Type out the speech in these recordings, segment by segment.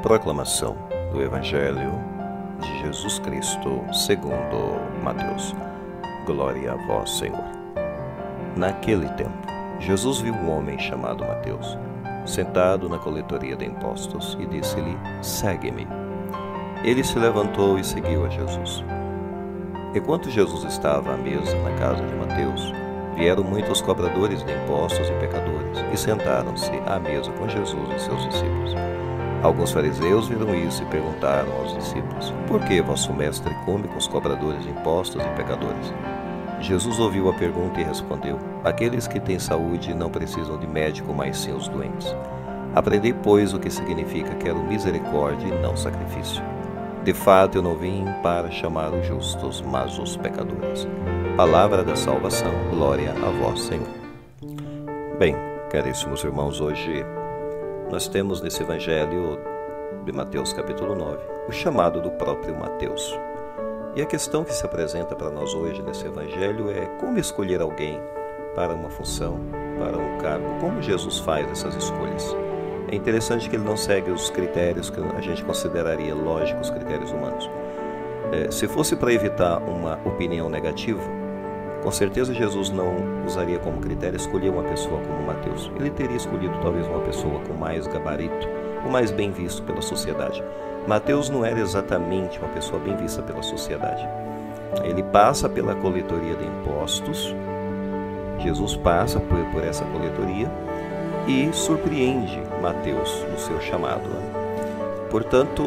Proclamação do Evangelho de Jesus Cristo segundo Mateus. Glória a vós, Senhor. Naquele tempo, Jesus viu um homem chamado Mateus, sentado na coletoria de impostos, e disse-lhe: segue-me. Ele se levantou e seguiu a Jesus. Enquanto Jesus estava à mesa na casa de Mateus, vieram muitos cobradores de impostos e pecadores, e sentaram-se à mesa com Jesus e seus discípulos. Alguns fariseus viram isso e perguntaram aos discípulos: por que vosso mestre come com os cobradores de impostos e pecadores? Jesus ouviu a pergunta e respondeu: aqueles que têm saúde não precisam de médico, mas sim os doentes. Aprendei, pois, o que significa: quero misericórdia e não sacrifício. De fato, eu não vim para chamar os justos, mas os pecadores. Palavra da salvação, glória a vós, Senhor. Bem, caríssimos irmãos, hoje nós temos nesse Evangelho de Mateus capítulo 9, o chamado do próprio Mateus. E a questão que se apresenta para nós hoje nesse Evangelho é como escolher alguém para uma função, para um cargo, como Jesus faz essas escolhas. É interessante que ele não segue os critérios que a gente consideraria lógicos, critérios humanos. Se fosse para evitar uma opinião negativa, com certeza Jesus não usaria como critério escolher uma pessoa como Mateus. Ele teria escolhido talvez uma pessoa com mais gabarito, o mais bem visto pela sociedade. Mateus não era exatamente uma pessoa bem vista pela sociedade. Ele passa pela coletoria de impostos, Jesus passa por essa coletoria e surpreende Mateus no seu chamado. Portanto,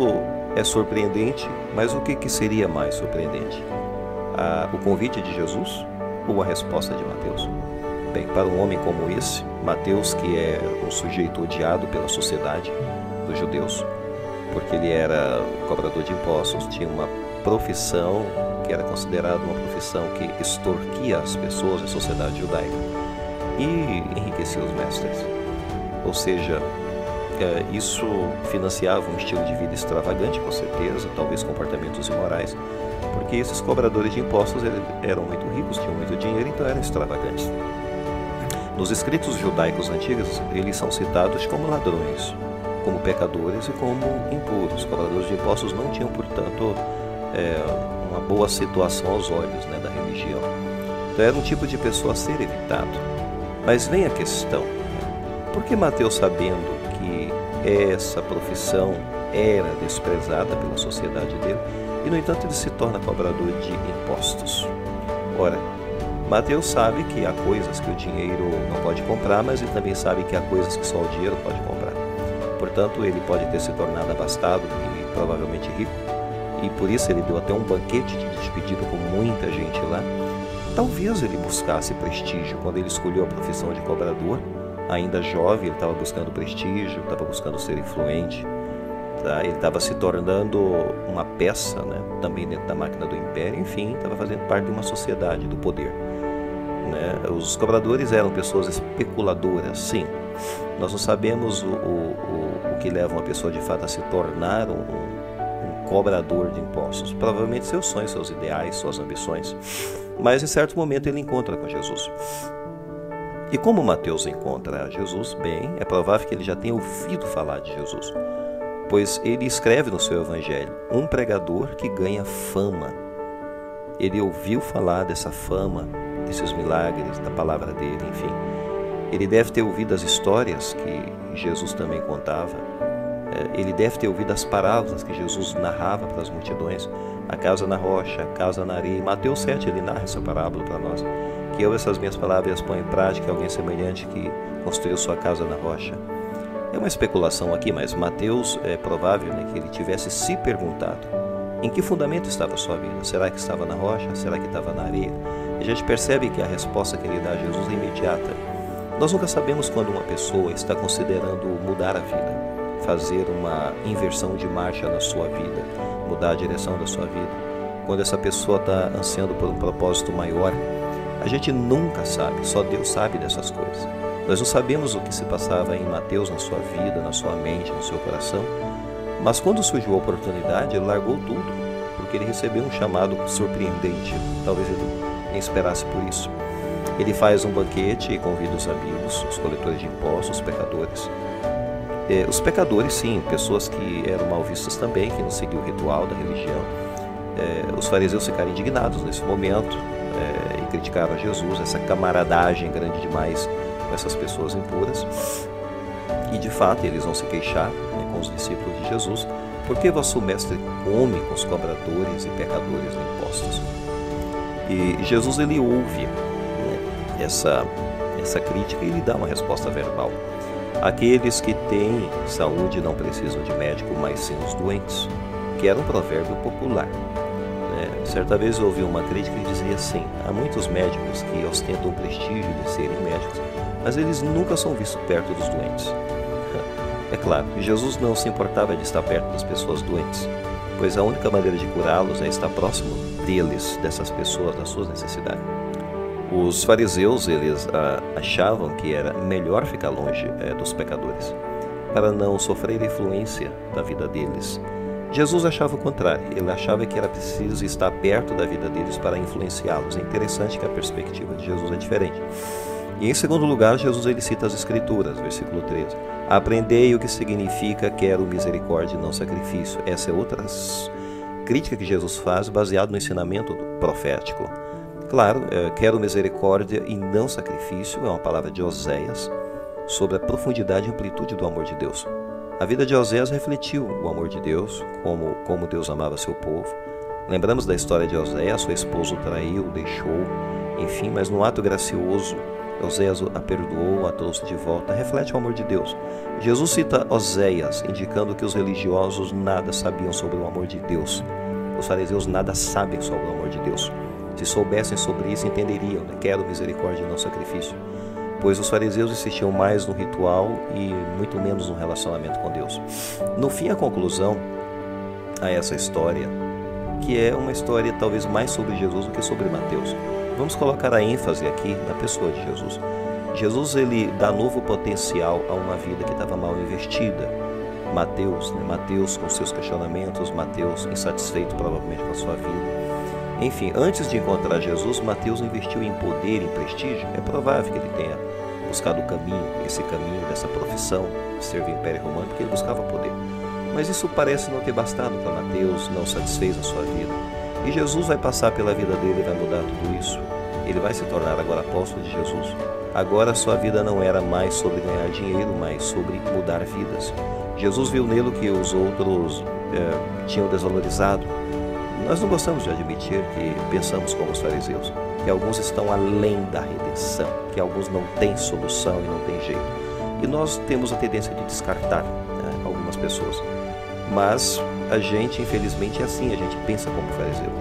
é surpreendente, mas o que seria mais surpreendente? O convite de Jesus ou a resposta de Mateus? Bem, para um homem como esse, Mateus, que é um sujeito odiado pela sociedade dos judeus, porque ele era cobrador de impostos, tinha uma profissão que era considerada uma profissão que extorquia as pessoas da sociedade judaica e enriquecia os mestres. Ou seja, isso financiava um estilo de vida extravagante, com certeza, talvez comportamentos imorais, porque esses cobradores de impostos eram muito ricos, tinham muito dinheiro, então eram extravagantes. Nos escritos judaicos antigos, eles são citados como ladrões, como pecadores e como impuros. Os cobradores de impostos não tinham, portanto, uma boa situação aos olhos, da religião. Então era um tipo de pessoa a ser evitado. Mas vem a questão: por que Mateus, sabendo que essa profissão era desprezada pela sociedade dele, e no entanto ele se torna cobrador de impostos? Ora, Mateus sabe que há coisas que o dinheiro não pode comprar, mas ele também sabe que há coisas que só o dinheiro pode comprar. Portanto, ele pode ter se tornado abastado e provavelmente rico, e por isso ele deu até um banquete de despedida com muita gente lá. Talvez ele buscasse prestígio quando ele escolheu a profissão de cobrador. Ainda jovem, ele estava buscando prestígio, estava buscando ser influente, tá? Ele estava se tornando uma peça, também dentro da máquina do império, enfim, estava fazendo parte de uma sociedade do poder. Os cobradores eram pessoas especuladoras, sim. Nós não sabemos o que leva uma pessoa de fato a se tornar um cobrador de impostos. Provavelmente seus sonhos, seus ideais, suas ambições. Mas em certo momento ele encontra com Jesus. E como Mateus encontra Jesus? Bem, é provável que ele já tenha ouvido falar de Jesus, pois ele escreve no seu evangelho: um pregador que ganha fama. Ele ouviu falar dessa fama, desses milagres, da palavra dele, enfim. Ele deve ter ouvido as histórias que Jesus também contava. Ele deve ter ouvido as parábolas que Jesus narrava para as multidões: a casa na rocha, a casa na areia. Em Mateus 7 ele narra essa parábola para nós: que eu essas minhas palavras põe em prática, alguém semelhante que construiu sua casa na rocha. É uma especulação aqui, mas Mateus é provável que ele tivesse se perguntado em que fundamento estava a sua vida. Será que estava na rocha? Será que estava na areia? A gente percebe que a resposta que ele dá a Jesus é imediata. Nós nunca sabemos quando uma pessoa está considerando mudar a vida, fazer uma inversão de marcha na sua vida, mudar a direção da sua vida. Quando essa pessoa está ansiando por um propósito maior, a gente nunca sabe, só Deus sabe dessas coisas. Nós não sabemos o que se passava em Mateus na sua vida, na sua mente, no seu coração, mas quando surgiu a oportunidade, ele largou tudo, porque ele recebeu um chamado surpreendente. Talvez ele nem esperasse por isso. Ele faz um banquete e convida os amigos, os coletores de impostos, os pecadores. Os pecadores, sim, pessoas que eram mal vistas também, que não seguiam o ritual da religião. Os fariseus ficaram indignados nesse momento e criticaram a Jesus, essa camaradagem grande demais com essas pessoas impuras. E de fato eles vão se queixar, né, com os discípulos de Jesus: por que vosso mestre come com os cobradores e pecadores de impostos? E Jesus, ele ouve, né, essa crítica e ele dá uma resposta verbal. Aqueles que têm saúde não precisam de médico, mas sim os doentes, que era um provérbio popular. Certa vez eu ouvi uma crítica que dizia assim: há muitos médicos que ostentam o prestígio de serem médicos, mas eles nunca são vistos perto dos doentes. É claro, Jesus não se importava de estar perto das pessoas doentes, pois a única maneira de curá-los é estar próximo deles, dessas pessoas, das suas necessidades. Os fariseus, eles achavam que era melhor ficar longe dos pecadores, para não sofrer a influência da vida deles. Jesus achava o contrário, ele achava que era preciso estar perto da vida deles para influenciá-los. É interessante que a perspectiva de Jesus é diferente. E em segundo lugar, Jesus ele cita as Escrituras, versículo 13. Aprendei o que significa quero misericórdia e não sacrifício. Essa é outra crítica que Jesus faz baseado no ensinamento profético. Claro, quero misericórdia e não sacrifício é uma palavra de Oséias sobre a profundidade e amplitude do amor de Deus. A vida de Oséias refletiu o amor de Deus, como Deus amava seu povo. Lembramos da história de Oséias: seu esposo o traiu, o deixou, enfim, mas num ato gracioso, Oséias a perdoou, a trouxe de volta. Reflete o amor de Deus. Jesus cita Oséias, indicando que os religiosos nada sabiam sobre o amor de Deus. Os fariseus nada sabem sobre o amor de Deus. Se soubessem sobre isso, entenderiam, né? Quero misericórdia e não sacrifício. Pois os fariseus insistiam mais no ritual e muito menos no relacionamento com Deus. No fim, a conclusão a essa história, que é uma história talvez mais sobre Jesus do que sobre Mateus. Vamos colocar a ênfase aqui na pessoa de Jesus. Jesus, ele dá novo potencial a uma vida que estava mal investida. Mateus com seus questionamentos, Mateus insatisfeito provavelmente com a sua vida. Enfim, antes de encontrar Jesus, Mateus investiu em poder, em prestígio. É provável que ele tenha buscado esse caminho dessa profissão de servir o Império Romano, porque ele buscava poder. Mas isso parece não ter bastado para Mateus, não satisfez a sua vida. E Jesus vai passar pela vida dele e vai mudar tudo isso. Ele vai se tornar agora apóstolo de Jesus. Agora a sua vida não era mais sobre ganhar dinheiro, mas sobre mudar vidas. Jesus viu nele o que os outros tinham desvalorizado. Nós não gostamos de admitir que pensamos como os fariseus, que alguns estão além da redenção, que alguns não têm solução e não têm jeito. E nós temos a tendência de descartar, né, algumas pessoas. Mas a gente, infelizmente, é assim, a gente pensa como fariseu.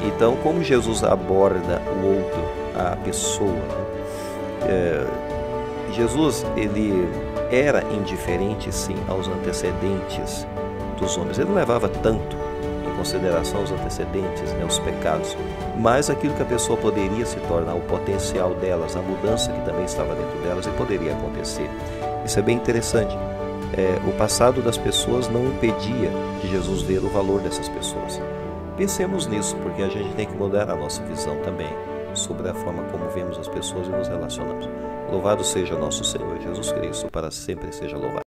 Então, como Jesus aborda o outro, a pessoa, né? Jesus, ele era indiferente, sim, aos antecedentes dos homens. Ele não levava tanto em consideração os antecedentes, né, os pecados, mas aquilo que a pessoa poderia se tornar, o potencial delas, a mudança que também estava dentro delas e poderia acontecer. Isso é bem interessante. O passado das pessoas não impedia de Jesus ver o valor dessas pessoas. Pensemos nisso, porque a gente tem que mudar a nossa visão também sobre a forma como vemos as pessoas e nos relacionamos. Louvado seja nosso Senhor Jesus Cristo, para sempre seja louvado.